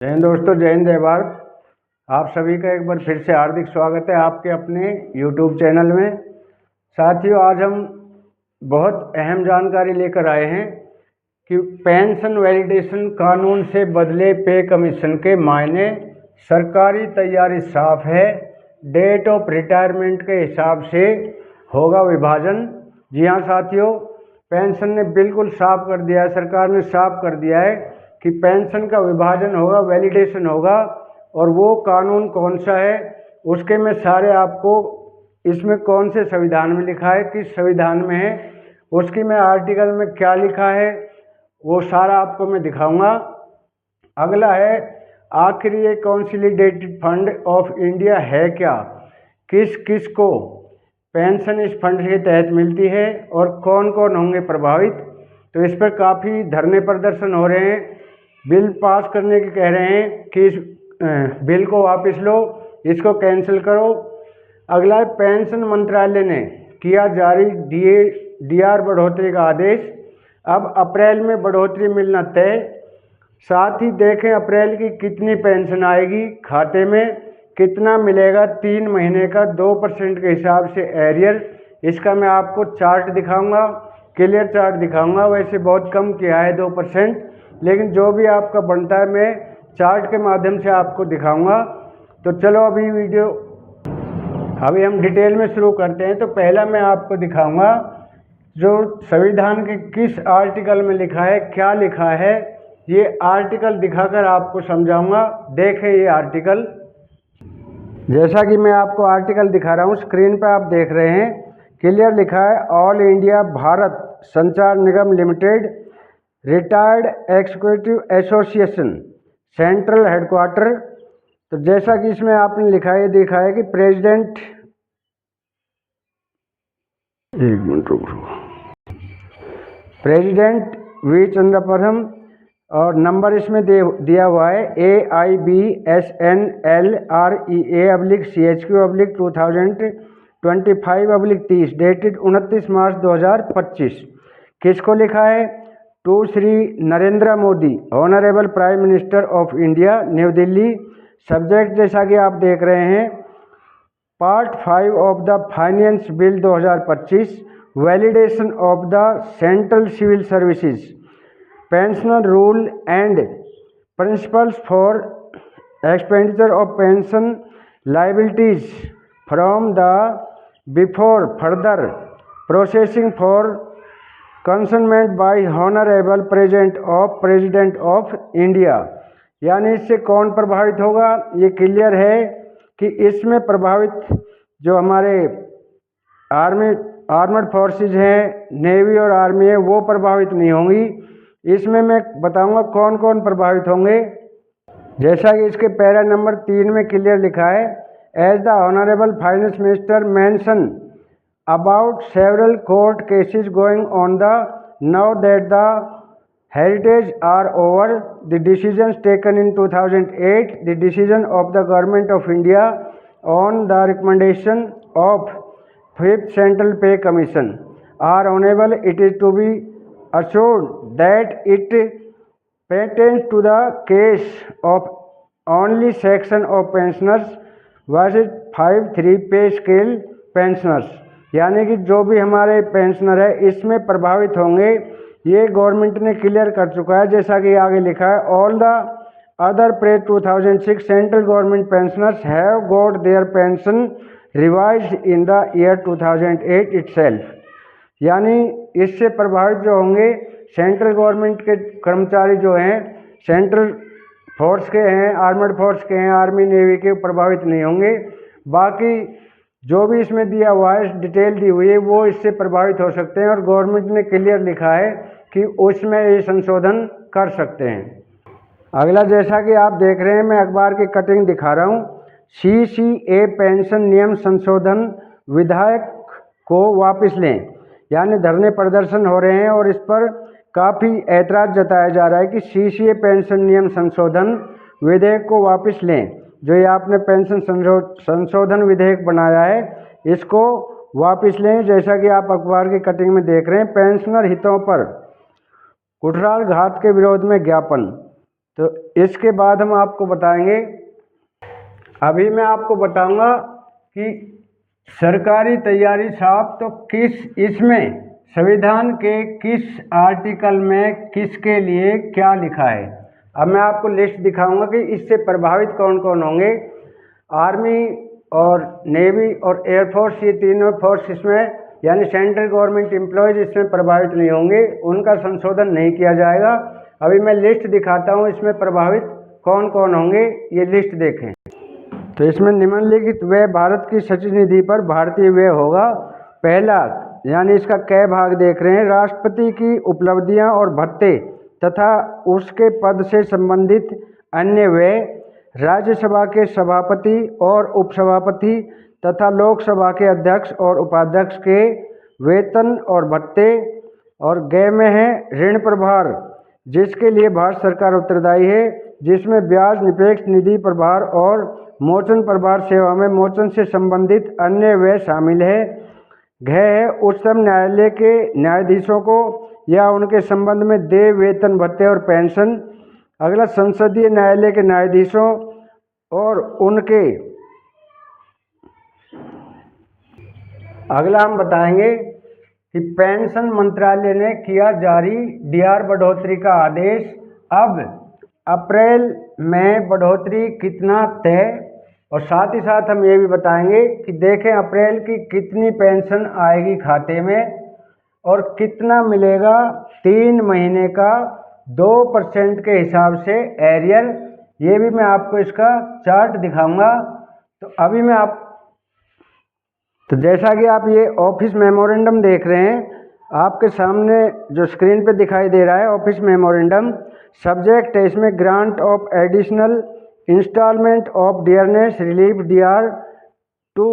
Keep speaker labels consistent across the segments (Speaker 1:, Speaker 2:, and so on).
Speaker 1: जय हिंद दोस्तों, जय हिंद, जय भारत। आप सभी का एक बार फिर से हार्दिक स्वागत है आपके अपने YouTube चैनल में। साथियों, आज हम बहुत अहम जानकारी लेकर आए हैं कि पेंशन वैलिडेशन कानून से बदले पे कमीशन के मायने। सरकारी तैयारी साफ है, डेट ऑफ रिटायरमेंट के हिसाब से होगा विभाजन। जी हाँ साथियों, पेंशन ने बिल्कुल साफ कर दिया है, सरकार ने साफ कर दिया है कि पेंशन का विभाजन होगा, वैलिडेशन होगा। और वो कानून कौन सा है उसके मैं सारे आपको, इसमें कौन से संविधान में लिखा है, किस संविधान में है, उसकी मैं आर्टिकल में क्या लिखा है वो सारा आपको मैं दिखाऊंगा। अगला है, आखिर ये कंसोलिडेटेड फंड ऑफ इंडिया है क्या, किस किस को पेंशन इस फंड के तहत मिलती है और कौन कौन होंगे प्रभावित। तो इस पर काफ़ी धरने प्रदर्शन हो रहे हैं, बिल पास करने के कह रहे हैं कि इस बिल को वापस लो, इसको कैंसिल करो। अगला है, पेंशन मंत्रालय ने किया जारी डीआर बढ़ोतरी का आदेश। अब अप्रैल में बढ़ोतरी मिलना तय। साथ ही देखें अप्रैल की कितनी पेंशन आएगी खाते में, कितना मिलेगा 3 महीने का 2% के हिसाब से एरियर। इसका मैं आपको चार्ट दिखाऊंगा, क्लियर चार्ट दिखाऊंगा। वैसे बहुत कम किया है 2%, लेकिन जो भी आपका बनता है मैं चार्ट के माध्यम से आपको दिखाऊंगा। तो चलो अभी हम डिटेल में शुरू करते हैं। तो पहला मैं आपको दिखाऊंगा जो संविधान के किस आर्टिकल में लिखा है, क्या लिखा है, ये आर्टिकल दिखाकर आपको समझाऊंगा। देखें ये आर्टिकल, जैसा कि मैं आपको आर्टिकल दिखा रहा हूँ स्क्रीन पर आप देख रहे हैं, क्लियर लिखा है, all India Bharat Sanchar Nigam limited retired executive association central headquarter. तो जैसा कि इसमें आपने लिखा है, देखा है कि प्रेसिडेंट, एक मिनट रुक, प्रेसिडेंट वी चंद्रप्रथम, और नंबर इसमें दिया हुआ है AIBSNLREA/CHQ/2025/30, डेटेड 29 मार्च 2025। किसको लिखा है? To Shri Narendra Modi, honourable prime minister of India, New Delhi. Subject जैसा कि आप देख रहे हैं, part 5 of the finance bill 2025, validation of the central civil services pensioner rule and principles for expenditure of pension liabilities from the before further processing for concernment by honourable president of India. यानी इससे कौन प्रभावित होगा, ये clear है कि इसमें प्रभावित जो हमारे आर्मड फोर्सेज हैं, नेवी और आर्मी है, वो प्रभावित नहीं होंगी। इसमें मैं बताऊंगा कौन कौन प्रभावित होंगे। जैसा कि इसके पैरा नंबर 3 में क्लियर लिखा है, as the honourable finance minister mention about several court cases going on the now that the heritage are over, the decisions taken in 2008, the decision of the government of India on the recommendation of 5th central pay commission are honourable, it is to be assured that it pertains to the case of only section of pensioners versus 5-3 पे scale pensioners. यानी कि जो भी हमारे pensioner है इसमें प्रभावित होंगे, ये गवर्नमेंट ने क्लियर कर चुका है। जैसा कि आगे लिखा है, all the other pre 2006 central government pensioners have got their pension revised in the year 2008 itself. यानी इससे प्रभावित जो होंगे सेंट्रल गवर्नमेंट के कर्मचारी जो हैं, सेंट्रल फोर्स के हैं, आर्मड फोर्स के हैं, आर्मी नेवी के, प्रभावित नहीं होंगे। बाकी जो भी इसमें दिया हुआ है, डिटेल दी हुई है, वो इससे प्रभावित हो सकते हैं और गवर्नमेंट ने क्लियर लिखा है कि उसमें ये संशोधन कर सकते हैं। अगला, जैसा कि आप देख रहे हैं, मैं अखबार की कटिंग दिखा रहा हूँ, CCA पेंशन नियम संशोधन विधेयक को वापस लें। यानी धरने प्रदर्शन हो रहे हैं और इस पर काफ़ी ऐतराज़ जताया जा रहा है कि CCA पेंशन नियम संशोधन विधेयक को वापस लें। जो ये आपने पेंशन संशोधन विधेयक बनाया है, इसको वापस लें। जैसा कि आप अखबार की कटिंग में देख रहे हैं, पेंशनर हितों पर कुठराल घात के विरोध में ज्ञापन। तो इसके बाद हम आपको बताएंगे, अभी मैं आपको बताऊंगा कि सरकारी तैयारी साहब तो इसमें संविधान के किस आर्टिकल में किसके लिए क्या लिखा है। अब मैं आपको लिस्ट दिखाऊंगा कि इससे प्रभावित कौन कौन होंगे। आर्मी और नेवी और एयरफोर्स, ये तीनों फोर्स इसमें यानी सेंट्रल गवर्नमेंट एम्प्लॉयज इसमें प्रभावित नहीं होंगे, उनका संशोधन नहीं किया जाएगा। अभी मैं लिस्ट दिखाता हूँ इसमें प्रभावित कौन कौन होंगे, ये लिस्ट देखें। तो इसमें निम्नलिखित व्यय भारत की सचिव निधि पर भारतीय व्यय होगा। पहला, यानी इसका कै भाग देख रहे हैं, राष्ट्रपति की उपलब्धियां और भत्ते तथा उसके पद से संबंधित अन्य व्यय, राज्यसभा के सभापति और उपसभापति तथा लोकसभा के अध्यक्ष और उपाध्यक्ष के वेतन और भत्ते, और ग में है ऋण प्रभार जिसके लिए भारत सरकार उत्तरदायी है, जिसमें ब्याज निरपेक्ष निधि प्रभार और मोचन प्रभार सेवा में मोचन से संबंधित अन्य व्यय शामिल है। घ है उच्चतम न्यायालय के न्यायाधीशों को या उनके संबंध में देय वेतन भत्ते और पेंशन। अगला, संसदीय न्यायालय के न्यायाधीशों और उनके, अगला हम बताएंगे कि पेंशन मंत्रालय ने किया जारी डीआर बढ़ोतरी का आदेश। अब अप्रैल में बढ़ोतरी कितना तय, और साथ ही साथ हम ये भी बताएंगे कि देखें अप्रैल की कितनी पेंशन आएगी खाते में और कितना मिलेगा 3 महीने का 2% के हिसाब से एरियर। ये भी मैं आपको इसका चार्ट दिखाऊंगा। तो अभी मैं तो जैसा कि आप ये ऑफिस मेमोरेंडम देख रहे हैं, आपके सामने जो स्क्रीन पे दिखाई दे रहा है ऑफिस मेमोरेंडम, सब्जेक्ट है इसमें grant of additional installment of dearness relief DR to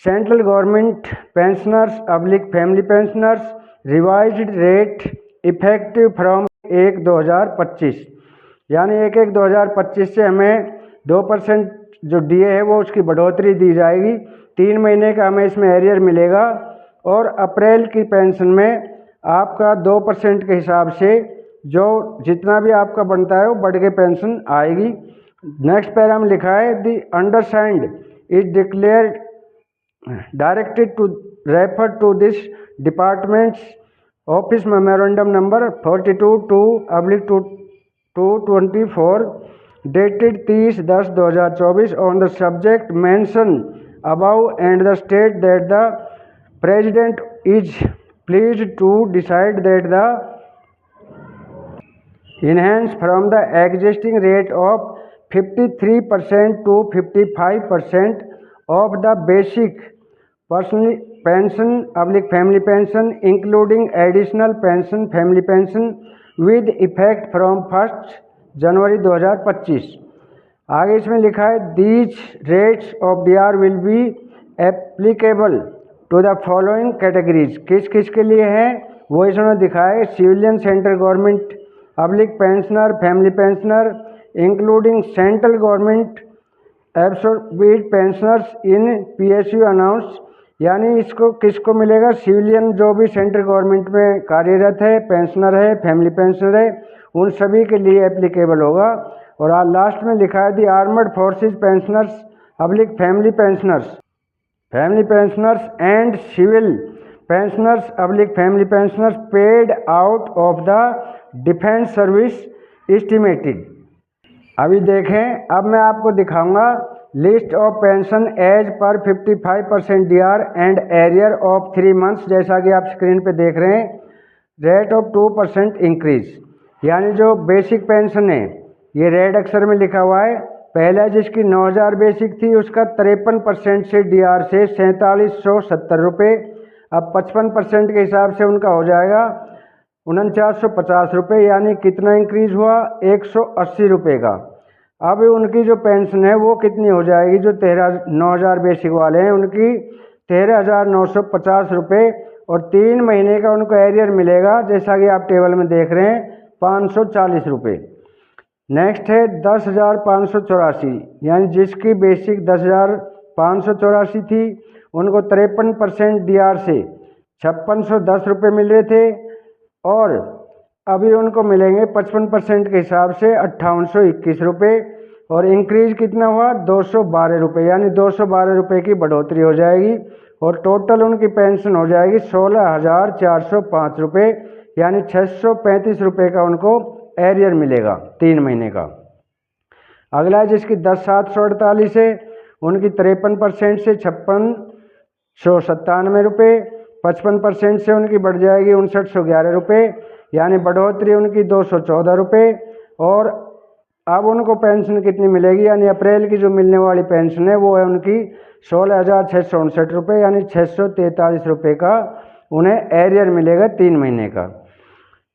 Speaker 1: central government pensioners public family pensioners, revised rate effective from 1/2025, यानी 1/1/2025 से हमें 2% जो डीए है वो उसकी बढ़ोतरी दी जाएगी। 3 महीने का हमें इसमें एरियर मिलेगा और अप्रैल की पेंशन में आपका 2% के हिसाब से जो जितना भी आपका बनता है वो बढ़ के पेंशन आएगी। नेक्स्ट पैरा में लिखा है the undersigned is declared directed to refer to this department's office memorandum number 42/2/24 dated 30/10/2024 on the subject mentioned above and the state that the President is pleased to decide that the enhance from the existing rate of 53% to 55% of the basic personal pension family pension including additional pension family pension with effect from 1st January 2025। आगे इसमें लिखा है these rates of DR will be applicable to the following categories. किस किस के लिए है वो इसमें दिखाया है, civilian central government public pensioner family pensioner including central government absolute pensioners in PSU announce, यानी इसको किसको मिलेगा, सिविलियन जो भी सेंट्रल गवर्नमेंट में कार्यरत है, पेंशनर है, फैमिली पेंशनर है, उन सभी के लिए एप्लीकेबल होगा। और लास्ट में लिखा है the armed forces pensioners public family pensioners and civil pensioners public family pensioners paid out of the defence service estimated. अभी देखें, अब मैं आपको दिखाऊंगा लिस्ट ऑफ पेंशन एज पर 55% DR and arrear of 3 months, जैसा कि आप स्क्रीन पे देख रहे हैं। रेट ऑफ 2% इंक्रीज, यानी जो बेसिक पेंशन है ये रेड अक्षर में लिखा हुआ है। पहला जिसकी 9000 बेसिक थी उसका 53% से डीआर से 4770 रुपये, अब 55% के हिसाब से उनका हो जाएगा 4950 रुपये, यानी कितना इंक्रीज हुआ 180 रुपये का। अब उनकी जो पेंशन है वो कितनी हो जाएगी, जो 9000 बेसिक वाले हैं उनकी 13950 रुपये, और 3 महीने का उनको एरियर मिलेगा जैसा कि आप टेबल में देख रहे हैं 540 रुपये। नेक्स्ट है 10,584, यानी जिसकी बेसिक 10,584 थी उनको 53% डीआर से 5610 रुपये मिल रहे थे, और अभी उनको मिलेंगे 55% के हिसाब से 5821 रुपये, और इंक्रीज कितना हुआ 212 रुपये, यानी 212 रुपये की बढ़ोतरी हो जाएगी, और टोटल उनकी पेंशन हो जाएगी 16,405 रुपये, यानी 635 रुपये का उनको एरियर मिलेगा 3 महीने का। अगला है जिसकी 10,748 है, उनकी 53% से 5697 रुपये, 55% से उनकी बढ़ जाएगी 5911 रुपये, यानी बढ़ोतरी उनकी 214 रुपये। और अब उनको पेंशन कितनी मिलेगी, यानी अप्रैल की जो मिलने वाली पेंशन है वो है उनकी 16,659 रुपये, यानी 643 रुपये का उन्हें एरियर मिलेगा 3 महीने का।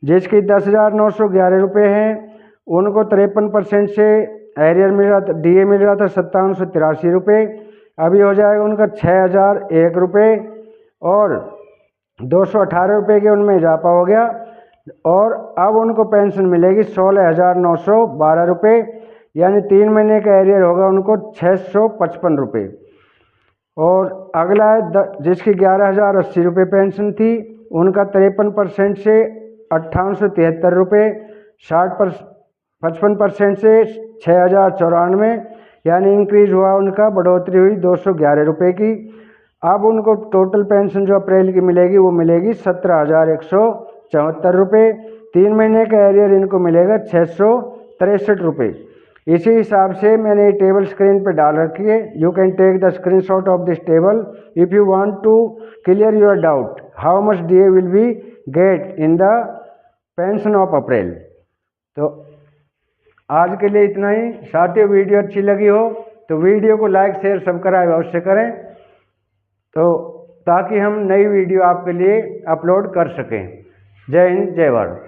Speaker 1: जिसकी 10,911 रुपये हैं, उनको 53% से एरियर मिल रहा था, डीए मिल रहा था 5783 रुपये, अभी हो जाएगा उनका 6,001 रुपये, और 218 रुपये के उनमें इजाफा हो गया, और अब उनको पेंशन मिलेगी 16,912 रुपये, यानी 3 महीने का एरियर होगा उनको 655 रुपये। और अगला है जिसकी 11,080 रुपये पेंशन थी, उनका 53% से 5873 रुपये, 55% से 6,094, यानी इंक्रीज हुआ उनका, बढ़ोतरी हुई 211 रुपये की। अब उनको टोटल पेंशन जो अप्रैल की मिलेगी वो मिलेगी 17,174 रुपये, 3 महीने का एरियर इनको मिलेगा 663 रुपये। इसी हिसाब से मैंने ये टेबल स्क्रीन पे डाल रखी है। You can take the screenshot of this table if you want to clear your doubt how much DA will be get in the pension of April. तो आज के लिए इतना ही। साथियों, वीडियो अच्छी लगी हो तो वीडियो को लाइक शेयर सब्सक्राइब अवश्य करें, तो ताकि हम नई वीडियो आपके लिए अपलोड कर सकें। जय हिंद, जय भारत।